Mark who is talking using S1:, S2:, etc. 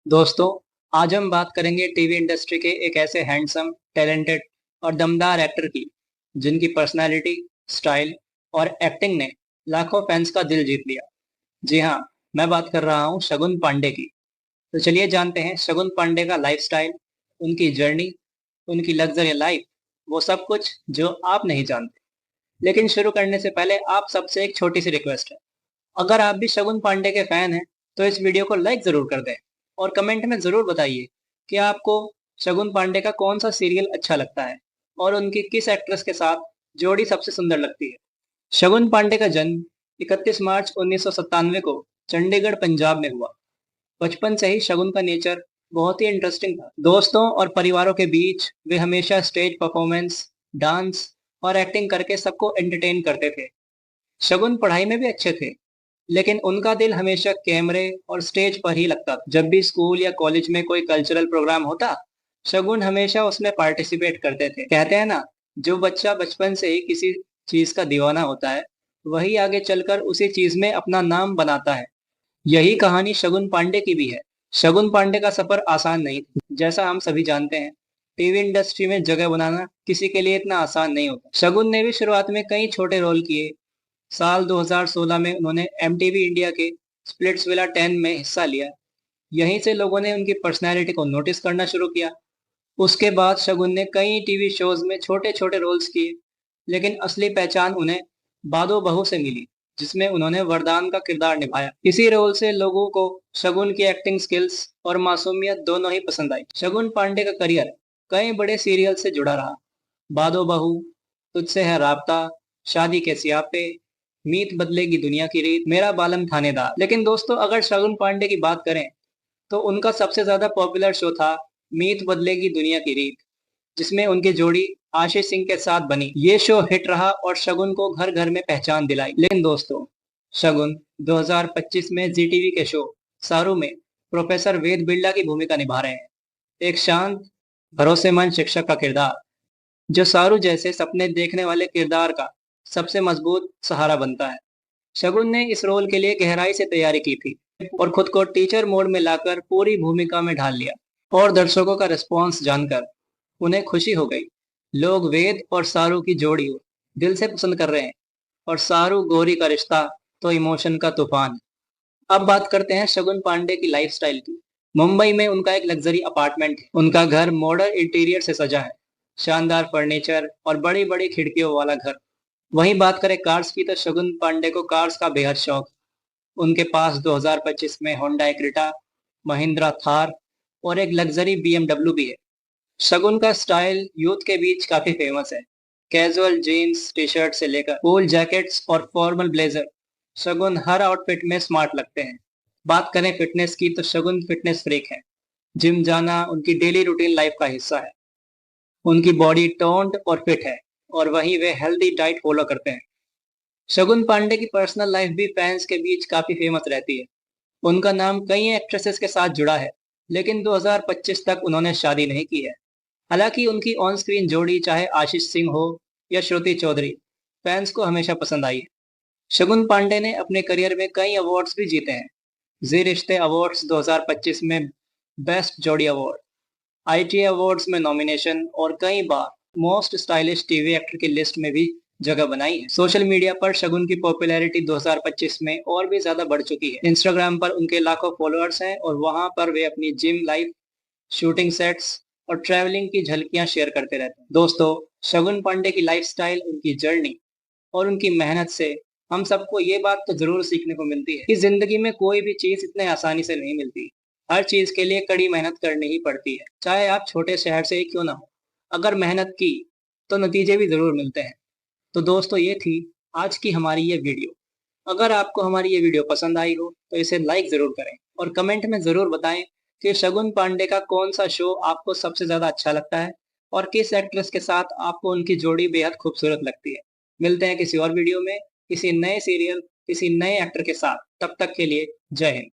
S1: दोस्तों, आज हम बात करेंगे टीवी इंडस्ट्री के एक ऐसे हैंडसम, टैलेंटेड और दमदार एक्टर की, जिनकी पर्सनालिटी, स्टाइल और एक्टिंग ने लाखों फैंस का दिल जीत लिया। जी हाँ, मैं बात कर रहा हूँ शगुन पांडे की। तो चलिए जानते हैं शगुन पांडे का लाइफस्टाइल, उनकी जर्नी, उनकी लग्जरी लाइफ, वो सब कुछ जो आप नहीं जानते। लेकिन शुरू करने से पहले आप सबसे एक छोटी सी रिक्वेस्ट है। अगर आप भी शगुन पांडे के फैन हैं तो इस वीडियो को लाइक जरूर कर दें और कमेंट में जरूर बताइए कि आपको शगुन पांडे का कौन सा सीरियल अच्छा लगता है और उनकी किस एक्ट्रेस के साथ जोड़ी सबसे सुंदर लगती है। शगुन पांडे का जन्म 31 मार्च 1997 को चंडीगढ़ पंजाब में हुआ। बचपन से ही शगुन का नेचर बहुत ही इंटरेस्टिंग था। दोस्तों और परिवारों के बीच वे हमेशा स्टेज परफॉर्मेंस, डांस और एक्टिंग करके सबको एंटरटेन करते थे। शगुन पढ़ाई में भी अच्छे थे, लेकिन उनका दिल हमेशा कैमरे और स्टेज पर ही लगता था। जब भी स्कूल या कॉलेज में कोई कल्चरल प्रोग्राम होता, शगुन हमेशा उसमें पार्टिसिपेट करते थे। कहते हैं ना, जो बच्चा बचपन से ही किसी चीज का दीवाना होता है, वही आगे चलकर उसी चीज में अपना नाम बनाता है। यही कहानी शगुन पांडे की भी है। शगुन पांडे का सफर आसान नहीं था। जैसा हम सभी जानते हैं, टीवी इंडस्ट्री में जगह बनाना किसी के लिए इतना आसान नहीं होता। शगुन ने भी शुरुआत में कई छोटे रोल किए। साल 2016 में उन्होंने एमटीवी इंडिया के स्प्लिट्सविला 10 में हिस्सा लिया। यहीं से लोगों ने उनकी पर्सनैलिटी को नोटिस करना शुरू किया। उसके बाद शगुन ने कई टीवी शोज में छोटे छोटे रोल्स किए, लेकिन असली पहचान उन्हें बादो बहू से मिली, जिसमें उन्होंने वरदान का किरदार निभाया। इसी रोल से लोगों को शगुन की एक्टिंग स्किल्स और मासूमियत दोनों ही पसंद आई। शगुन पांडे का करियर कई बड़े सीरियल से जुड़ा रहा। बादो बहू, तुझसे है राब्ता, शादी के सियापे, मीत बदलेगी दुनिया की रीत, मेरा बालम थानेदार। लेकिन दोस्तों, अगर शगुन पांडे की बात करें तो उनका सबसे ज्यादा पॉपुलर शो था मीत बदलेगी दुनिया की रीत, जिसमें उनकी जोड़ी आशीष सिंह के साथ बनी। ये शो हिट रहा और शगुन को घर घर में पहचान दिलाई। लेकिन दोस्तों, शगुन 2025 में जी टीवी के शो सारू में प्रोफेसर वेद बिरला की भूमिका निभा रहे हैं। एक शांत, भरोसेमंद शिक्षक का किरदार, जो सारू जैसे सपने देखने वाले किरदार का सबसे मजबूत सहारा बनता है। शगुन ने इस रोल के लिए गहराई से तैयारी की थी और खुद को टीचर मोड में लाकर पूरी भूमिका में ढाल लिया। और दर्शकों का रिस्पॉन्स जानकर उन्हें खुशी हो गई। लोग वेद और सारू की जोड़ी को दिल से पसंद कर रहे हैं और सारू गौरी का रिश्ता तो इमोशन का तूफान है। अब बात करते हैं शगुन पांडे की लाइफस्टाइल की। मुंबई में उनका एक लग्जरी अपार्टमेंट है। उनका घर मॉडर्न इंटीरियर से सजा है, शानदार फर्नीचर और बड़ी बड़ी खिड़कियों वाला घर। वहीं बात करें कार्स की, तो शगुन पांडे को कार्स का बेहद शौक। उनके पास 2025 में होंडा क्रेटा, महिंद्रा थार और एक लग्जरी बीएमडब्ल्यू भी है। शगुन का स्टाइल यूथ के बीच काफी फेमस है। कैजुअल जीन्स टी शर्ट से लेकर कूल जैकेट्स और फॉर्मल ब्लेजर, शगुन हर आउटफिट में स्मार्ट लगते हैं। बात करें फिटनेस की, तो शगुन फिटनेस फ्रीक है। जिम जाना उनकी डेली रूटीन लाइफ का हिस्सा है। उनकी बॉडी टोन्ड और फिट है और वहीं वे हेल्दी डाइट फॉलो करते हैं। शगुन पांडे की पर्सनल लाइफ भी फैंस के बीच काफी फेमस रहती है। उनका नाम कई एक्ट्रेसेस के साथ जुड़ा है, लेकिन 2025 तक उन्होंने शादी नहीं की है। हालांकि उनकी ऑन स्क्रीन जोड़ी चाहे आशीष सिंह हो या श्रुति चौधरी, फैंस को हमेशा पसंद आई है। शगुन पांडे ने अपने करियर में कई अवार्ड्स भी जीते हैं। जी रिश्ते अवार्ड्स 2025 में बेस्ट जोड़ी अवार्ड, आईटी अवार्ड्स में नॉमिनेशन और कई बार मोस्ट स्टाइलिश टीवी एक्टर की लिस्ट में भी जगह बनाई है। सोशल मीडिया पर शगुन की पॉपुलैरिटी 2025 में और भी ज्यादा बढ़ चुकी है। इंस्टाग्राम पर उनके लाखों फॉलोअर्स हैं और वहां पर वे अपनी जिम लाइफ, शूटिंग सेट्स और ट्रैवलिंग की झलकियां शेयर करते रहते हैं। दोस्तों, शगुन पांडे की लाइफस्टाइल, उनकी जर्नी और उनकी मेहनत से हम सबको ये बात तो जरूर सीखने को मिलती है कि जिंदगी में कोई भी चीज इतने आसानी से नहीं मिलती। हर चीज के लिए कड़ी मेहनत करनी ही पड़ती है, चाहे आप छोटे शहर से ही क्यों ना हो। अगर मेहनत की तो नतीजे भी जरूर मिलते हैं। तो दोस्तों, ये थी आज की हमारी ये वीडियो। अगर आपको हमारी ये वीडियो पसंद आई हो तो इसे लाइक जरूर करें और कमेंट में जरूर बताएं कि शगुन पांडे का कौन सा शो आपको सबसे ज्यादा अच्छा लगता है और किस एक्ट्रेस के साथ आपको उनकी जोड़ी बेहद खूबसूरत लगती है। मिलते हैं किसी और वीडियो में, किसी नए सीरियल, किसी नए एक्टर के साथ। तब तक के लिए जय हिंद।